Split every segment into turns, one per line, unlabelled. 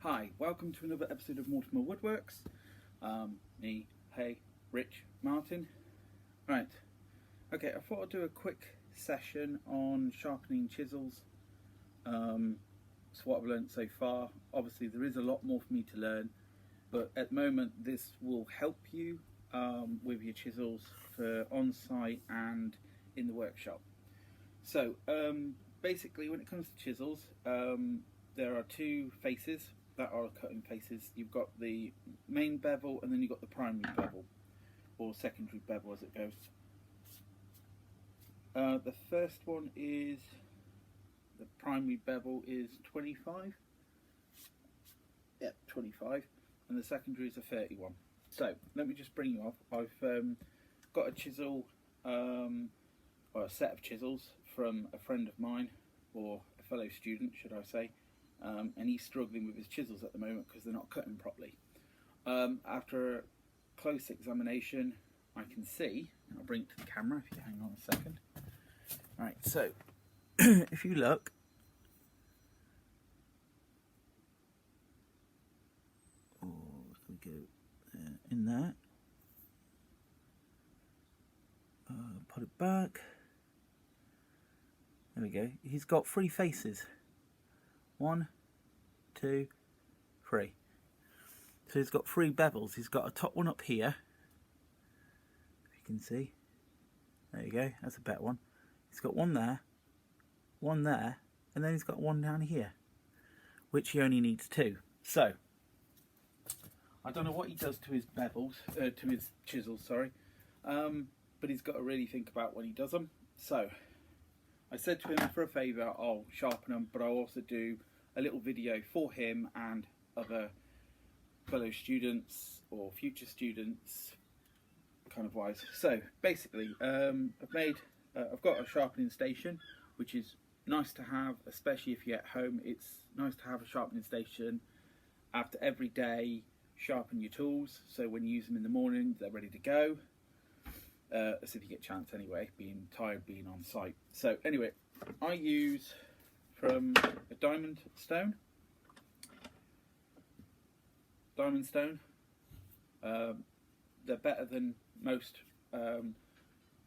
Hi, welcome to another episode of Mortimer Woodworks. Rich Martin. Right, okay, I thought I'd do a quick session on sharpening chisels. It's what I've learned so far. Obviously there is a lot more for me to learn, but at the moment this will help you with your chisels for on-site and in the workshop. So basically when it comes to chisels, there are two faces that are cutting faces. You've got the main bevel and then you've got the primary bevel, or secondary bevel as it goes. The first one is, the primary bevel is 25. Yep, 25. And the secondary is a 31. So, let me just bring you up. I've got a chisel, or a set of chisels from a friend of mine, or a fellow student, should I say. And he's struggling with his chisels at the moment because they're not cutting properly. After a close examination, I can see, I'll bring it to the camera if you hang on a second. Right, so if you look, we go in there, put it back, there we go. He's got three faces. 1, 2, 3. So he's got three bevels. He's got a top one up here, if you can see. There you go, that's a better one. He's got one there, and then he's got one down here, which he only needs 2. So, I don't know what he does to his bevels, to his chisels, sorry, but he's got to really think about when he does them. So, I said to him, for a favour, I'll sharpen them, but I'll also do a little video for him and other fellow students or future students, kind of wise. So basically, I've got a sharpening station, which is nice to have, especially if you're at home. It's nice to have a sharpening station after every day. Sharpen your tools, so when you use them in the morning, they're ready to go. As if you get a chance anyway, being tired, being on site. So anyway, I use from a diamond stone. They're better than most.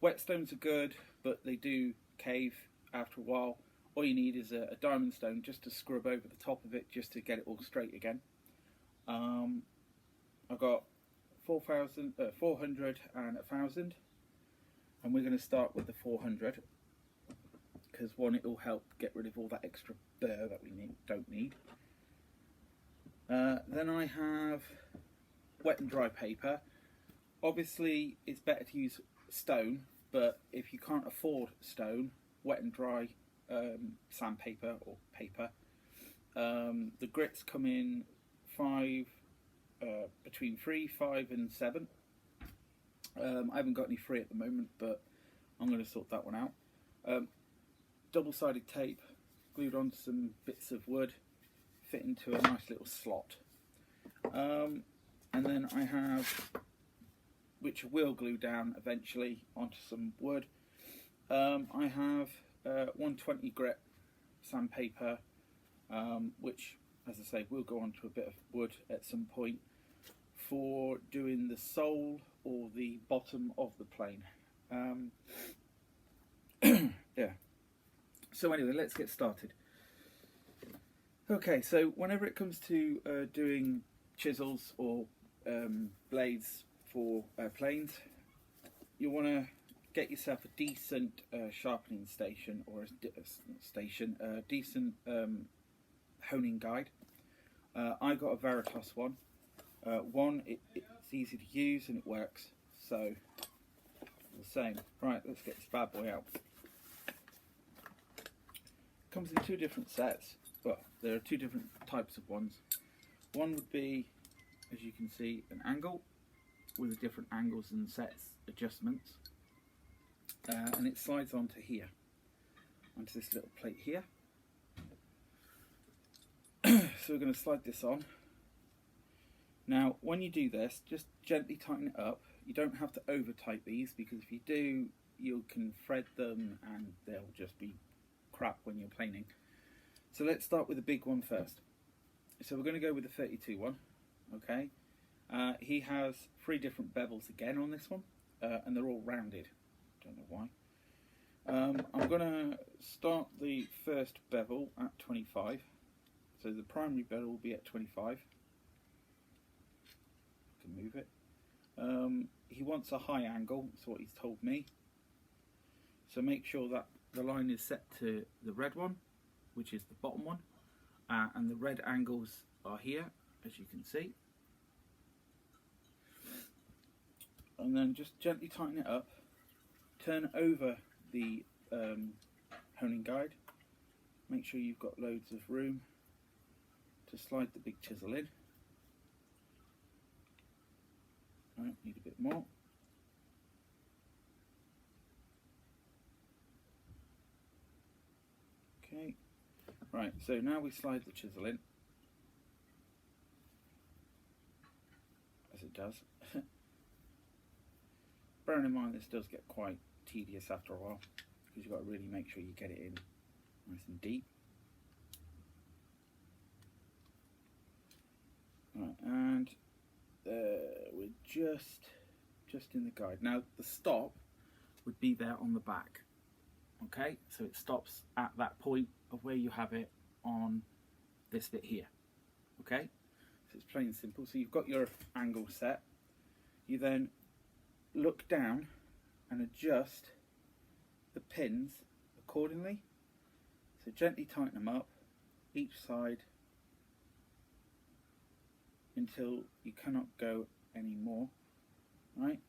Whetstones are good, but they do cave after a while. All you need is a diamond stone just to scrub over the top of it, just to get it all straight again. I've got 400 and 1000. And we're going to start with the 400 because one, it will help get rid of all that extra burr that we don't need. Then I have wet and dry paper. Obviously it's better to use stone, but if you can't afford stone, wet and dry sandpaper or paper. The grits come in between 3, 5 and 7. I haven't got any free at the moment, but I'm going to sort that one out. Double-sided tape glued onto some bits of wood, fit into a nice little slot. And then I have, which will glue down eventually onto some wood, I have 120 grit sandpaper, which, as I say, will go onto a bit of wood at some point for doing the sole or the bottom of the plane. Yeah. So anyway, let's get started. Okay, so whenever it comes to doing chisels or blades for planes, you want to get yourself a decent sharpening station, or a decent honing guide. I got a Veritas one. It's easy to use and it works, so the same. Right, let's get this bad boy out. Comes in 2 different sets. Well, there are 2 different types of ones. One would be, as you can see, an angle with the different angles and sets adjustments, and it slides onto here, onto this little plate here. So we're going to slide this on. Now, when you do this, just gently tighten it up. You don't have to over tight these, because if you do, you can thread them and they'll just be crap when you're planing. So let's start with the big one first. So we're going to go with the 32 one. Okay. He has 3 different bevels again on this one, and they're all rounded. Don't know why. I'm going to start the first bevel at 25. So the primary bevel will be at 25. I can move it. He wants a high angle, that's what he's told me. So make sure that the line is set to the red one, which is the bottom one, and the red angles are here, as you can see. And then just gently tighten it up. Turn over the honing guide. Make sure you've got loads of room to slide the big chisel in. Right, need a bit more. Okay, right, so now we slide the chisel in, as it does. Bearing in mind this does get quite tedious after a while, because you've got to really make sure you get it in nice and deep. Right, and we're just in the guide. Now the stop would be there on the back. Okay, so it stops at that point of where you have it on this bit here. Okay, so it's plain and simple. So you've got your angle set. You then look down and adjust the pins accordingly. So gently tighten them up each side until you cannot go any more. Right,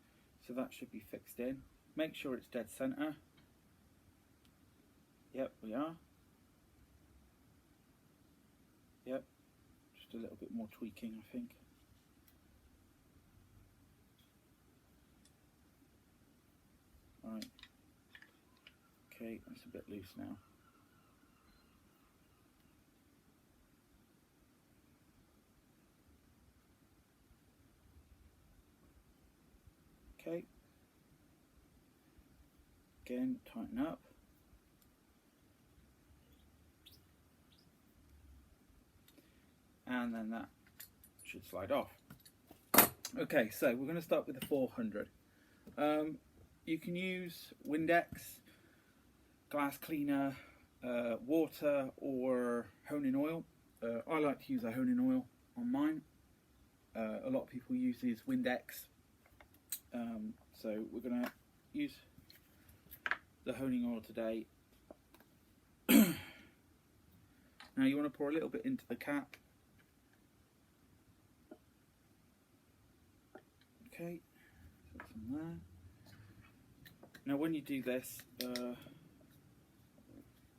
so that should be fixed in. Make sure it's dead center. Yep, we are. Yep, just a little bit more tweaking, I think. Right. Okay, that's a bit loose now. Okay. Again, tighten up. And then that should slide off. Okay, so we're going to start with the 400. You can use Windex, glass cleaner, water, or honing oil. I like to use a honing oil on mine. A lot of people use these Windex. So we're going to use the honing oil today. Now you want to pour a little bit into the cap. Okay, put some there. Now when you do this,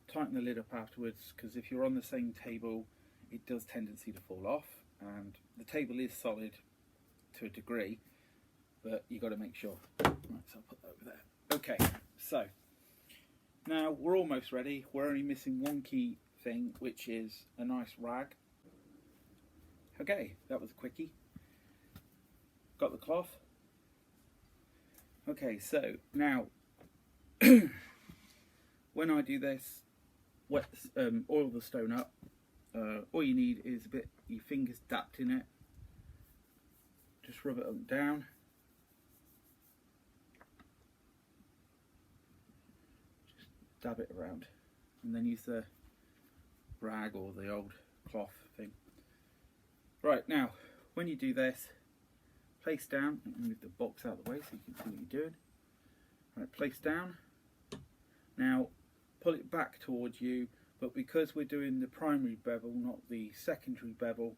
tighten the lid up afterwards, because if you're on the same table it does tendency to fall off, and the table is solid to a degree, but you got to make sure. Right, so I'll put that over there. Okay, so now we're almost ready. We're only missing one key thing, which is a nice rag. Okay, that was a quickie. Got the cloth. Okay, so now when I do this, oil the stone up. All you need is a bit, your fingers dapped in it. Just rub it up and down. Just dab it around, and then use the rag or the old cloth thing. Right, now when you do this, place down, move the box out of the way so you can see what you're doing. Right, place down. Now pull it back towards you, but because we're doing the primary bevel, not the secondary bevel,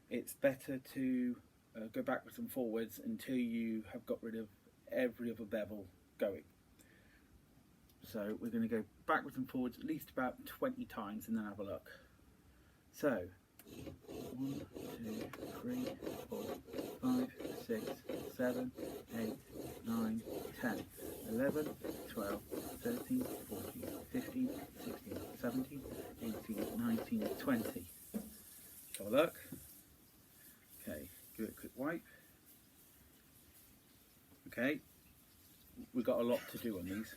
it's better to go backwards and forwards until you have got rid of every other bevel going. So we're going to go backwards and forwards at least about 20 times and then have a look. So 1, 2, 3, 4, 5, 6, 7, 8, 9, 10, 11, 12, 13, 14, 15, 16, 17, 18, 19, 20. Have a look. Okay, give it a quick wipe. Okay, we've got a lot to do on these.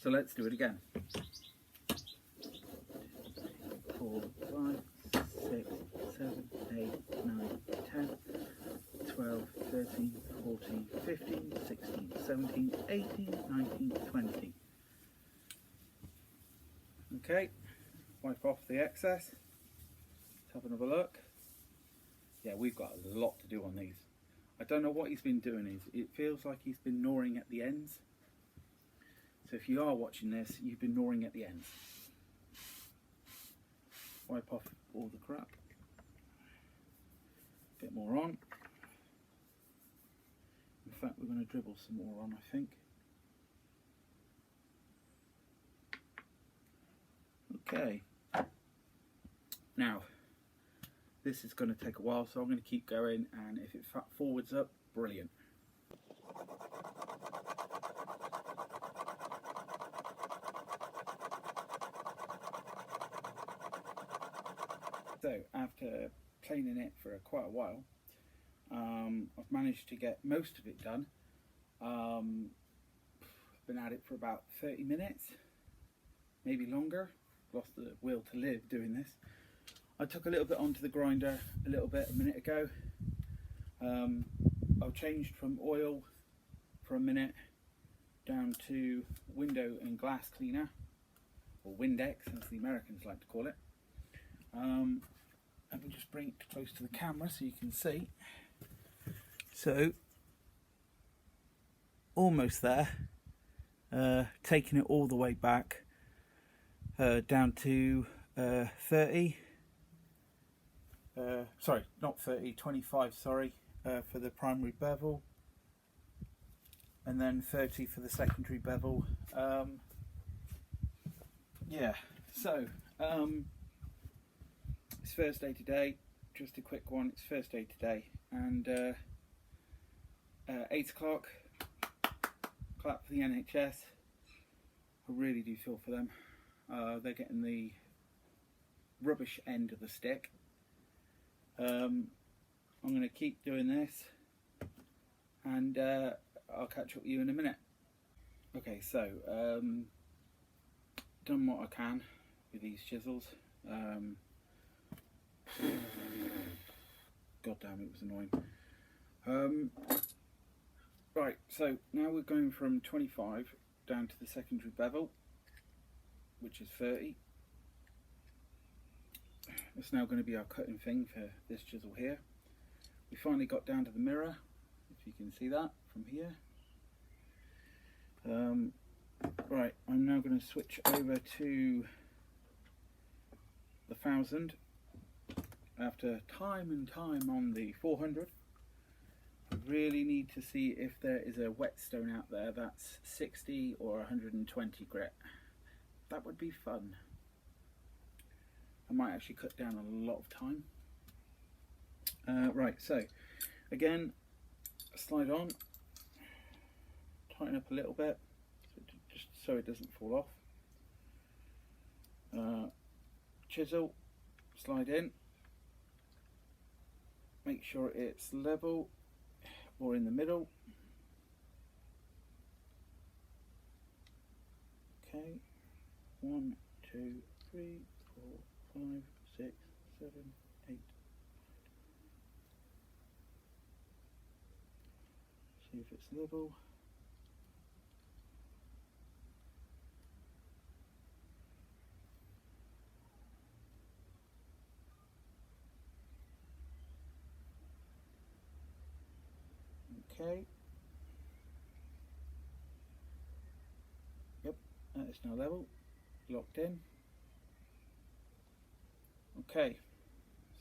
So let's do it again. 4, 5, 6, 15, 16, 17, 18, 19, 20. Okay, wipe off the excess. Let's have another look. Yeah, we've got a lot to do on these. I don't know what he's been doing. It feels like he's been gnawing at the ends. So if you are watching this, you've been gnawing at the ends. Wipe off all the crap. Bit more on. In fact, we're going to dribble some more on, I think. Okay. Now, this is going to take a while, so I'm going to keep going, and if it forwards up, brilliant. So, after planing it for quite a while, I've managed to get most of it done. Been at it for about 30 minutes, maybe longer. Lost the will to live doing this. I took a little bit onto the grinder a minute ago. I've changed from oil for a minute down to window and glass cleaner, or Windex as the Americans like to call it. Let me just bring it close to the camera so you can see. So, almost there. Taking it all the way back down to 30. Sorry, not 30, 25, sorry, for the primary bevel. And then 30 for the secondary bevel. Yeah, so, it's first day today, just a quick one, it's first day today, and 8 o'clock, clap for the NHS. I really do feel for them. They're getting the rubbish end of the stick. I'm going to keep doing this, and I'll catch up with you in a minute. Okay, so done what I can with these chisels. God damn, it was annoying. Right, so now we're going from 25 down to the secondary bevel, which is 30. It's now going to be our cutting thing for this chisel here. We finally got down to the mirror, if you can see that from here. Right, I'm now going to switch over to the 1000 after time and time on the 400. I really need to see if there is a whetstone out there that's 60 or 120 grit. That would be fun. I might actually cut down a lot of time. Right, so again, slide on, tighten up a little bit, just so it doesn't fall off. Chisel, slide in, make sure it's level or in the middle. Okay, 1, 2, 3, 4, 5, 6, 7, 8. See if it's level. Okay. Yep, that is now level, locked in. Okay,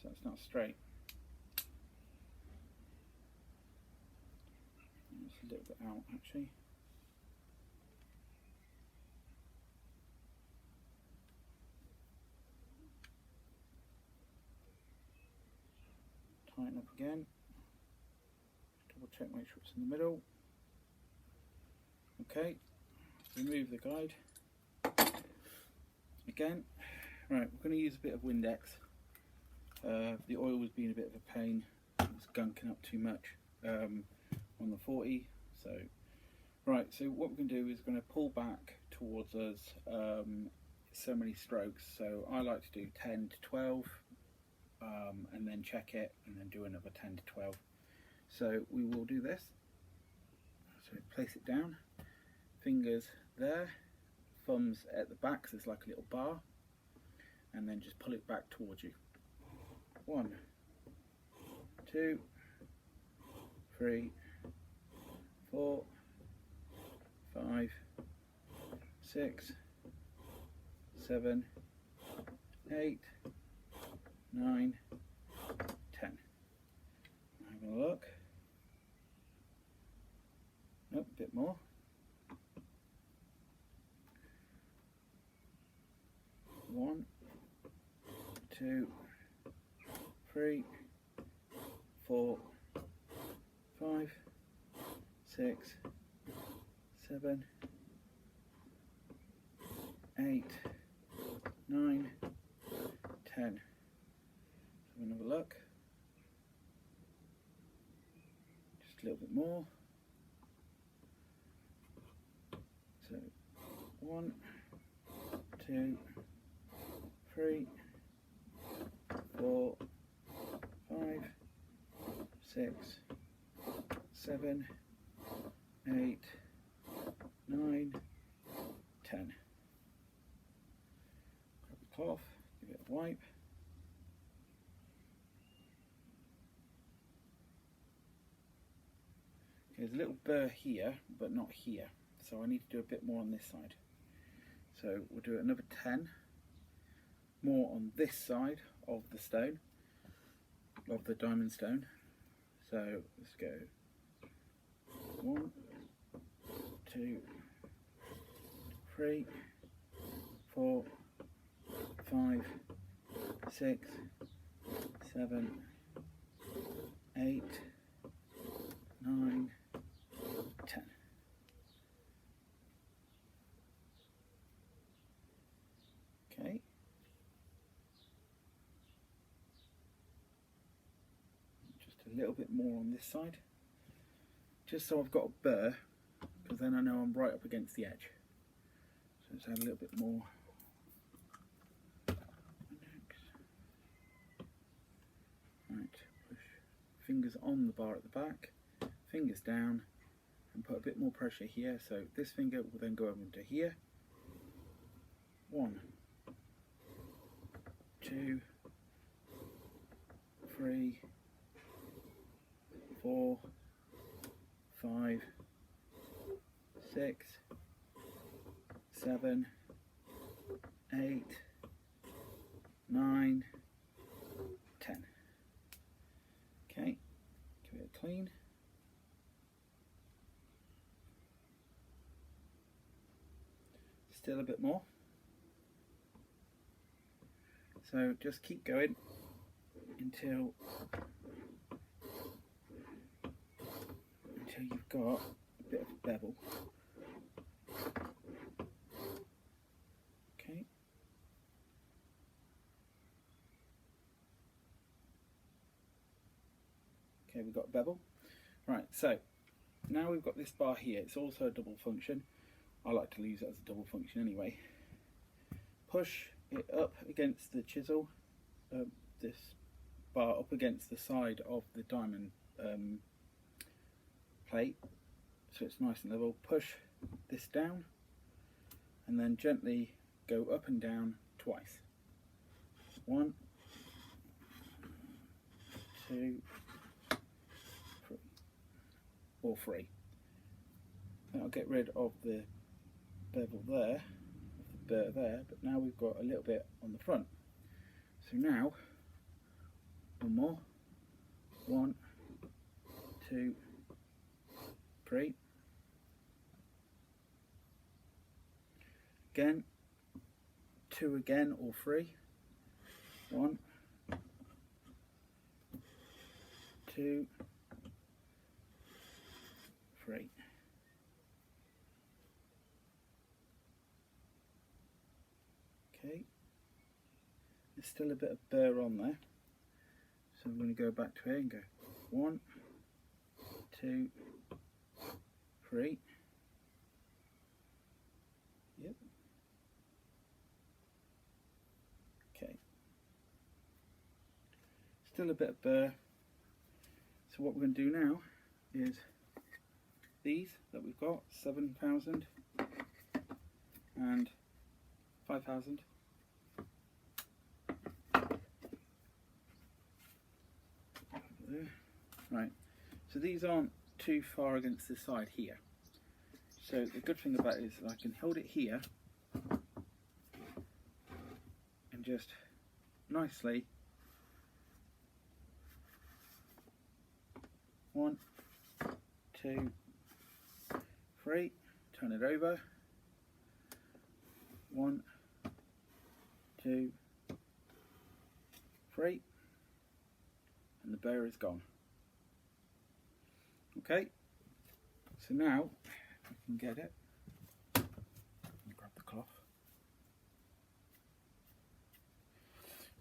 so that's not straight. It's a little bit out actually. Tighten up again. Double check, make sure it's in the middle. Okay, remove the guide. Again, right, we're going to use a bit of Windex. The oil was being a bit of a pain. It was gunking up too much on the 40. So, right, so what we're going to do is going to pull back towards us so many strokes. So I like to do 10 to 12 and then check it and then do another 10 to 12. So we will do this. So place it down, fingers there, thumbs at the back, so it's like a little bar, and then just pull it back towards you. 1, 2, 3, 4, 5, 6, 7, 8, 9, 10. Have a look. Nope, a bit more. 1, 2, 3, 4, 5, 6, 7, 8, 9, 10. Have another look. Just a little bit more. So 1, 2, 3, 4, 5, 6, 7, 8, 9, 10. Grab the cloth, give it a wipe. There's a little burr here, but not here. So I need to do a bit more on this side. So we'll do another 10 more on this side of the stone, of the diamond stone. So let's go 1, 2, 3, 4, 5, 6, 7, 8, 9, 10. Okay. Just a little bit more on this side, just so I've got a burr, because then I know I'm right up against the edge. So let's add a little bit more. Right, push fingers on the bar at the back, fingers down, and put a bit more pressure here. So this finger will then go over into here. 1, 2, 3, 4, 5, 6, 7, 8, 9, 10. Okay, give it a clean. Still a bit more. So just keep going until you've got a bit of a bevel. Okay. Okay, we've got a bevel. Right, so now we've got this bar here. It's also a double function. I like to use it as a double function anyway. Push it up against the chisel, this bar up against the side of the diamond plate, so it's nice and level. Push this down and then gently go up and down twice. 1, 2, 3, or 3. That'll get rid of the bevel there, of the burr there, but now we've got a little bit on the front. So now, one more. 1, 2, 3. Again, 2 again, or 3. 1, 2, 3. Okay, there's still a bit of burr on there, so I'm going to go back to here and go 1, 2, 3. Yep. Okay. Still a bit of burr. So what we're going to do now is these that we've got, 7,000 and 5,000. Right, so these aren't too far against this side here. So the good thing about it is I can hold it here and just nicely 1, 2, 3, turn it over, 1, 2, 3, and the bow is gone. Okay, so now I can get it. Grab the cloth.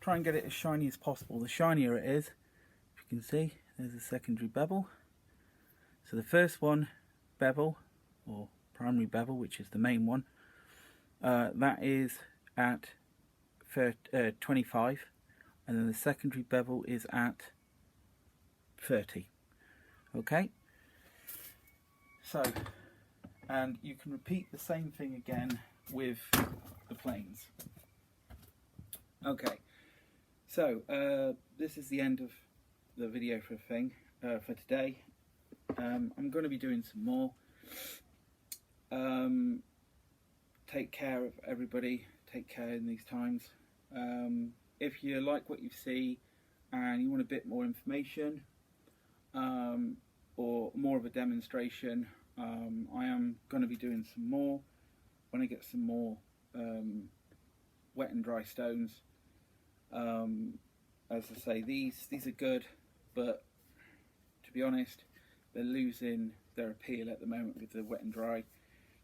Try and get it as shiny as possible. The shinier it is, if you can see, there's a secondary bevel. So the first one, bevel, or primary bevel, which is the main one, that is at 25, and then the secondary bevel is at 30. Okay, so, and you can repeat the same thing again with the planes. Okay, so this is the end of the video for today. I'm going to be doing some more. Take care of everybody, take care in these times. If you like what you see and you want a bit more information or more of a demonstration, I am going to be doing some more when I get some more wet and dry stones. As I say, these are good, but to be honest, they're losing their appeal at the moment with the wet and dry.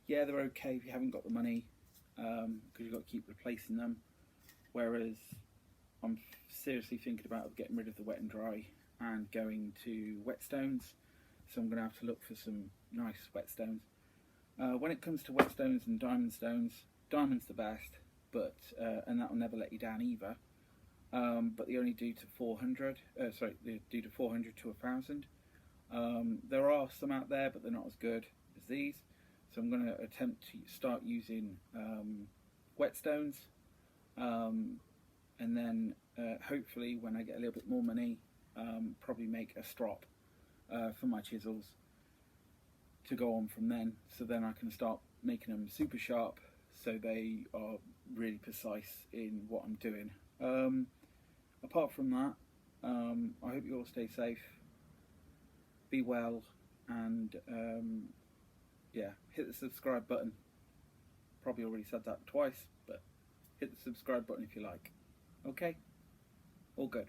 Yeah, they're okay if you haven't got the money, because you've got to keep replacing them, whereas I'm seriously thinking about getting rid of the wet and dry and going to whetstones, so I'm going to have to look for some nice whetstones. When it comes to whetstones and diamond stones, diamond's the best, but and that will never let you down either. But they only do to 400. They do to 400 to 1,000. There are some out there, but they're not as good as these. So I'm going to attempt to start using whetstones, and then hopefully when I get a little bit more money, probably make a strop for my chisels to go on from then. So then I can start making them super sharp, so they are really precise in what I'm doing. Apart from that, I hope you all stay safe, be well, and yeah, hit the subscribe button. Probably already said that twice, but hit the subscribe button if you like. Okay, all good.